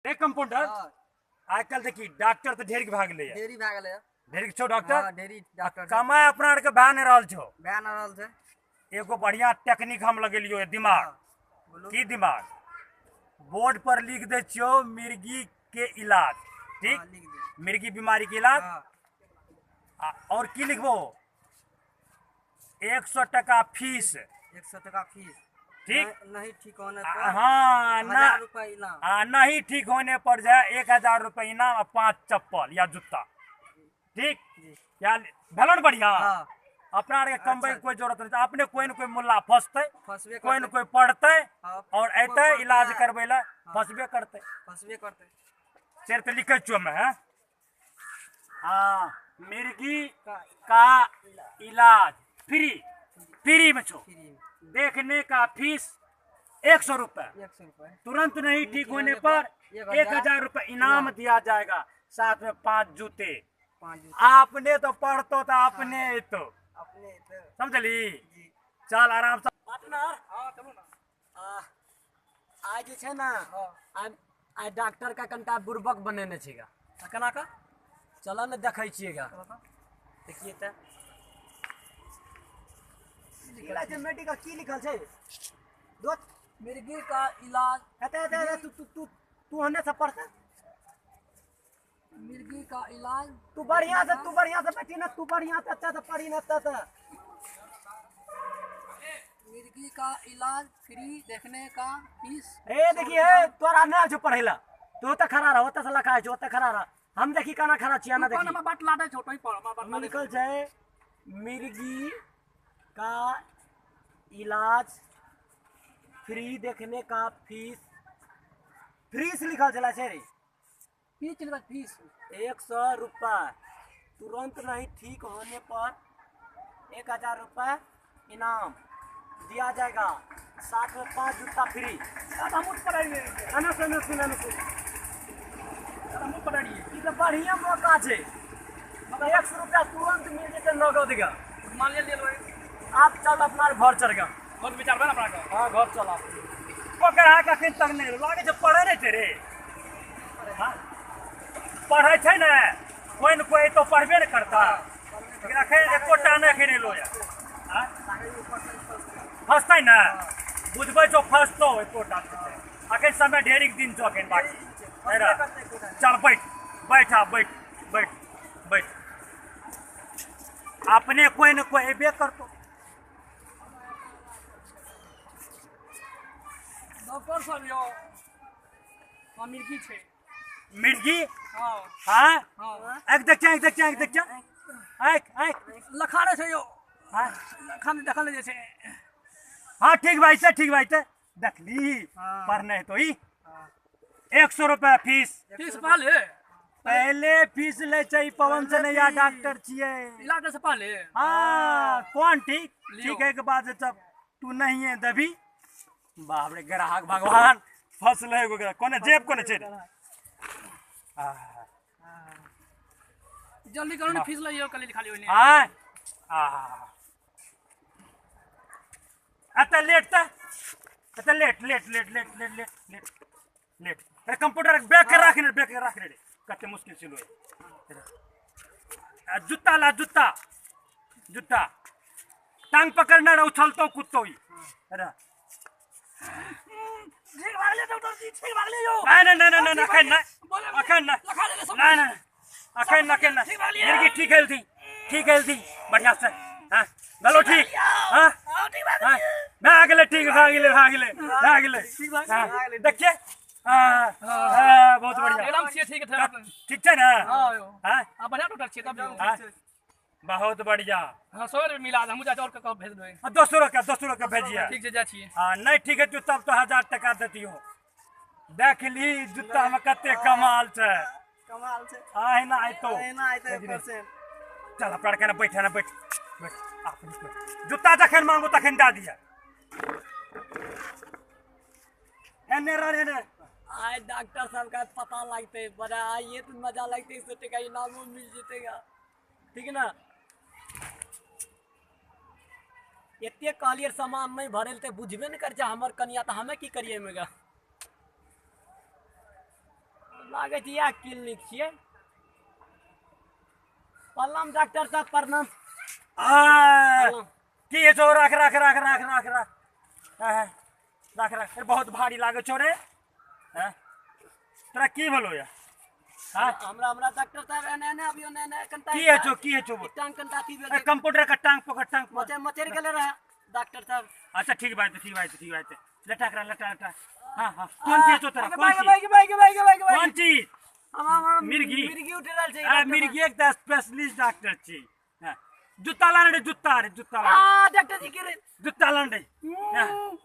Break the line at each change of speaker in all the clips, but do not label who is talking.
रे कंपाउंडर आजकल देखी डॉक्टर तो ढेर के भाग ले
ढेरी भाग ले
ढेर के छो डॉक्टर
हाँ ढेरी डॉक्टर
कमाए अपना आर के बयान रहल छो
बयान आ रहल छे
एगो बढ़िया टेक्निक हम लगेलियो है दिमाग
बोलो
की दिमाग बोर्ड पर लिख दे छियो मिर्गी के इलाज ठीक
हाँ, लिख दे
मिर्गी बीमारी के इलाज और की लिखबो 100 टका फीस
100 टका फीस
ठीक
नहीं ठीक होने पर
हाँ ना
1000 रुपए इनाम
नहीं ठीक होने पर जाए 1000 रुपये इनाम और 5 चप्पल या जूता ठीक क्या भेलो न बढ़िया
हाँ
अपना आर के कमबै के कोई जरूरत नहीं अपने कोई न कोई मुल्ला फंसते
फंसबे
कोई न
करते
कोई पढ़ते
हाँ,
और
कोई
अते
पढ़ता
इलाज
है।
करवे ला फंसबे करते
फंसबे करते
सिर तो लिखे छो मैं हाँ मिर्गी
का
का इलाज फ्री फ्री में छो
फ्री में
देखने का फीस 100 रुपए
100 रुपए
तुरंत नहीं ठीक होने पर 1000 रुपए इनाम दिया जाएगा साथ में 5 जूते
5
आपने तो पढ़तो तो आपने तो
अपने तो
समझली
जी
चल आराम से
पार्टनर
हाँ चलो ना
आज जे छै ना
हाँ
आइ डॉक्टर का कंटा बुर्बक बनेने छेगा
केना का
चलो ना देखै छिएगा देखिए त
लिखल छै मेडिकल की लिखल छै दोस्त
मिर्गी का इलाज
हते तू हने से पढ़ता
मिर्गी का इलाज
तू बढ़िया से बैठी ना तू बढ़िया से अच्छा से पढ़ी ना त
मिर्गी का इलाज फ्री देखने का फीस
ए देखिए तोरा ना जो पढ़ेला तू तो खड़ा रह ओते से लखा है ओते खड़ा रह हम देखी काना खड़ा छिया ना देखी
बात लाडे छोटो ही पढ़
लिखल छै मिर्गी का इलाज फ्री देखने का फीस फीस लिखल चला छै रे
फीस लिखा फीस
100 रुपए तुरंत नहीं ठीक होने पर 1000 रुपए इनाम दिया जाएगा साथ में 5 जूता फ्री
हम उठ पड़ाइए
सुना
हम उठ पड़ाइए
ई तो बढ़िया मौका छै 100 रुपया तुरंत मिल जेते नगद का
मान ले लो
आप चल अपना घर चल गया
बहुत विचार बना अपना का
हाँ घर चल आप
पकड़ा के अखन तक नहीं लागे छै पढ़े नहीं थे रे हाँ? पढ़े छै ना कोई न कोई तो पढ़बे न करता लेकिन अखन एकोटा नहीं खेने लो या हाँ? फंसते ना बुझबै जो फंसतो एकोटा अखन समय ढेरिक दिन छो अखन बाकी नहीं रह। चल बैठ अपने कोई न कोई एबे करतो
डॉक्टर साहब यो हम मिर्गी छे
मिर्गी
हाँ
हाँ
हाँ
एक देख
लखाड़े छे यो
हाँ
खाने देखल जे छे
हाँ ठीक भाई से देखली
हाँ।
पढ़ने तो ही 100 रुपया फीस
फीस पाले
पहले फीस ले चाहिए पवन से नहीं या डॉक्टर छिए
इलाज से पाले
हाँ कौन ठीक
लियो।
ठीक है के बाद जब तू नहीं है दबी बाप रे ग्राहक भगवान फसल है एगो कोने जेब कोने छे
जल्दी करो ना फीस लियो कल लिखा लियो ने
हाँ अत लेट अरे कंप्यूटर बैक कर रख रे कते मुश्किल से लोए जूता ला जूता टांग पकड़ना रे उछलतो कूदतो ही अरे
ठीक भाग ले डॉक्टर जी ठीक भाग ले यो
नहीं अखन
लखा ले सब
नहीं मिर्गी ठीक है थी बढ़िया से हाँ गलो ठीक हाँ
ठीक भाग
हाँ भाग ले ठीक भाग ले हाँ देखिए हाँ बहुत बढ़िया
एकदम से ठीक है
ठीक है ना
हां यो
हाँ
आप बढ़िया डॉक्टर छे तब
हाँ, बहुत बढ़िया
हां 100 रुपए मिला हम जा और का भेज दो
200 रुपया भेजिए
ठीक से जा छिए
हाँ नहीं ठीक है तू तब तो 1000 टका देती हो देख ली जूता में कते कमाल छै
कमाल से
आए ना आए तो
ना आते परसेंट
चल अपना के ना बैठ जूता जखन मांगो तखन दे दिया एने रे
आए डॉक्टर साहब का पता लगते बड़ा आइए तो मजा लगते 100 टका इनाम मिल जेतेगा ठीक है ना एते कहलिए सामान नहीं भरल ते बुझबे न कर जा हमर कनिया त हमें की करिए मेगा
लागे छै यह क्लिनिक छियै। प्रणाम डॉक्टर साहब, प्रणाम।
की है छो? रख रख रख रख रख रख हाँ, रख रख। बहुत भारी लागे छो रे। हाँ? तोरा की भलो या? हाँ?
हमरा हमरा डॉक्टर साहब एने अभी एने कंटा
की है छो? की है छो?
टांग कंटा थी
अरे कंप्यूटर का टांग पकड़, टांग पकड़।
मचेर गेले रहा डॉक्टर साहब।
अच्छा ठीक बात है, ठीक बात है, ठीक बात है। लटक रहा, लटक रहा। हाँ हाँ, कौन चीज छो तेरा? कौन चीज? कौन चीज? मिर्गी?
मिर्गी उठ रहल छै।
मिर्गी एक तो स्पेशलिस्ट डॉक्टर छी। हाँ। जूता लाने रे, जूता रे, जूता लाने।
डॉक्टर जी के रे
जूता लाने रे।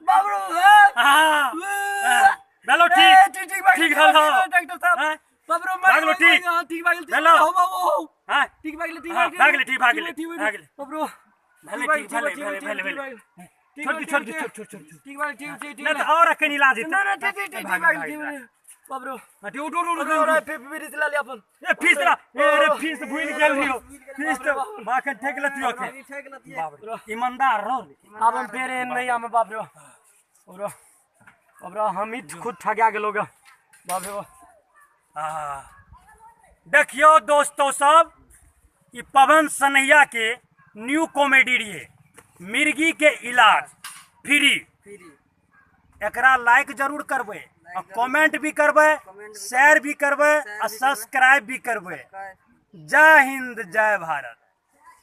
बाबरू।
हाँ चलो ठीक, ठीक है लो।
डॉक्टर साहब
हाँ?
बाबरू
भाग लो, ठीक।
ठीक भाग ले।
हेलो।
हो बाबू
हाँ?
ठीक भाग ले, ठीक
हाँ, भाग ले, ठीक भाग ले, भाग ले।
बाबरू
भले ठीक, भले भले भले भले। छोड़ छोड़ छोड़ छोड़ छोड़।
ठीक भाग ठीक ठीक
नहीं तो और कहीं इलाज है।
ना ना ठीक ठीक ठीक भाग ले बाबरू।
हाँ, उठ उठ उठ
और
उठ।
फिर ला ले अपन।
ए फीस ला, ए फीस भूल गेल रियो। फीस तो माखन ठेक लतियो के। ईमानदार रहो।
अब हम फिर नहीं हम बाबरू। बाबरू हम ही खुद ठगा गेलो ग बाबरू।
देखियो दोस्तों सब, ये पवन सनैया के न्यू कॉमेडी रही मिर्गी के इलाज फ्री। एकरा लाइक जरूर करबे और कमेंट भी करबे, शेयर भी करबे और सब्सक्राइब भी करबे। जय हिंद, जय भारत।